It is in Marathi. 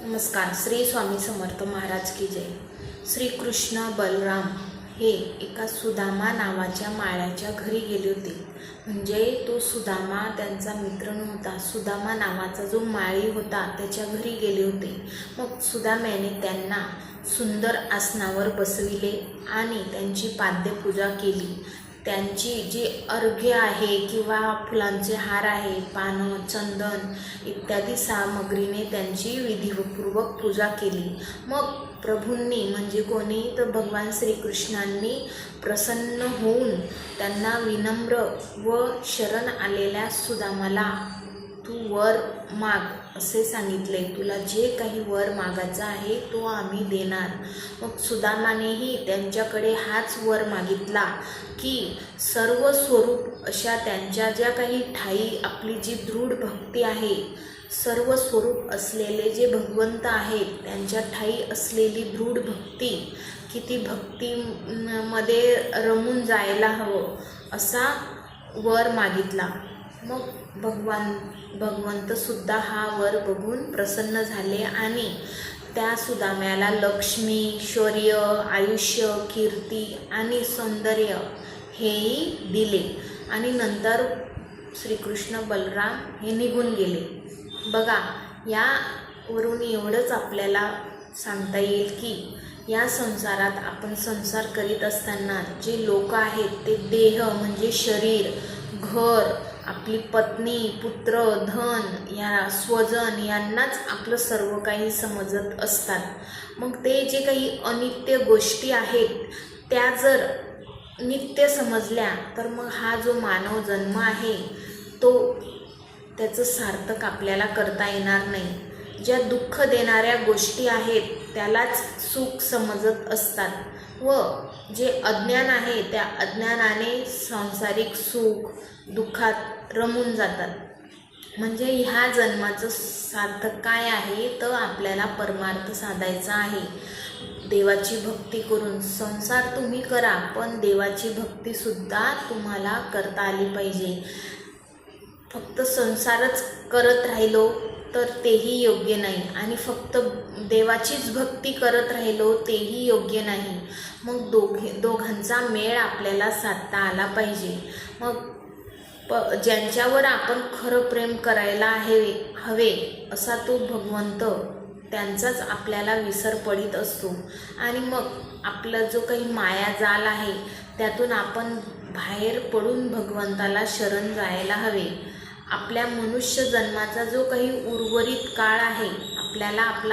नमस्कार. श्री स्वामी समर्थ महाराज की जय. श्री कृष्ण बलराम हे एका सुदामा नावाच्या माळ्याच्या घरी गेले होते. म्हणजे तो सुदामा त्यांचा मित्र नव्हता. सुदामा नावाचा जो माळी होता त्याच्या घरी गेले होते. मग सुदाम्याने त्यांना सुंदर आसनावर बसविले आणि त्यांची पाद्यपूजा केली. त्यांची जी अर्घ्य आहे किंवा फुलांचे हार आहे, पानं, चंदन इत्यादी सामग्रीने त्यांची विधिपूर्वक पूजा केली. मग प्रभूंनी म्हणजे कोणी तर भगवान श्रीकृष्णांनी प्रसन्न होऊन त्यांना विनम्र व शरण आलेल्या सुदामाला तू वर माग असे सांगितले. तुला जे काही वर मागायचा आहे तो आम्ही देणार. मग सुदामानेही त्यांच्याकडे हाच वर मागितला की सर्व स्वरूप अशा त्यांच्या ज्या काही ठाई आपली जी दृढ भक्ती आहे, सर्व स्वरूप असलेले जे भगवंत आहेत त्यांच्या ठाई असलेली दृढ भक्ती की ती भक्तीमध्ये रमून जायला हवं असा वर मागितला. मग भगवंत सुद्धा हा वर बघून प्रसन्न झाले आणि त्या सुदाम्याला लक्ष्मी, शौर्य, आयुष्य, कीर्ती आणि सौंदर्य हेही दिले. आणि नंतर श्रीकृष्ण बलराम हे निघून गेले. बघा, यावरून एवढंच आपल्याला सांगता येईल की या संसारात आपण संसार करीत असताना जे लोक आहेत ते देह म्हणजे शरीर, घर, आपली पत्नी, पुत्र, धन या स्वजन यांनाच आपलं सर्व काही समजत असतात. मग ते जे काही अनित्य गोष्टी आहेत त्या जर नित्य समजल्या तर मग हा जो मानव जन्म आहे तो त्याचं सार्थक आपल्याला करता येणार नाही. ज्या दुःख देणाऱ्या गोष्टी आहेत त्यालाच सुख समजत असतात व जे अज्ञान आहे त्या अज्ञानाने सांसारिक सुख दुःखात रमून जातात. म्हणजे ह्या जन्माचं सार्थक काय आहे तर आपल्याला परमार्थ साधायचा आहे. देवाची भक्ती करून संसार तुम्ही करा, पण देवाची भक्तीसुद्धा तुम्हाला करता आली पाहिजे. फक्त संसारच करत राहिलो तर तेही योग्य नाही आणि फक्त देवाचीच भक्ती करत राहिलो तेही योग्य नाही. मग दोघांचा मेळ आपल्याला साधता आला पाहिजे. मग ज्यांच्यावर आपण खरं प्रेम करायला हवे असा तो भगवंत त्यांचाच आपल्याला विसर पडित असतो. आणि मग आपला जो काही मायाजाल आहे त्यातून आपण बाहेर पडून भगवंताला शरण जायला हवे. आपल्या मनुष्य जन्माचा जो काही उर्वरित काळ आहे आपल्याला आपला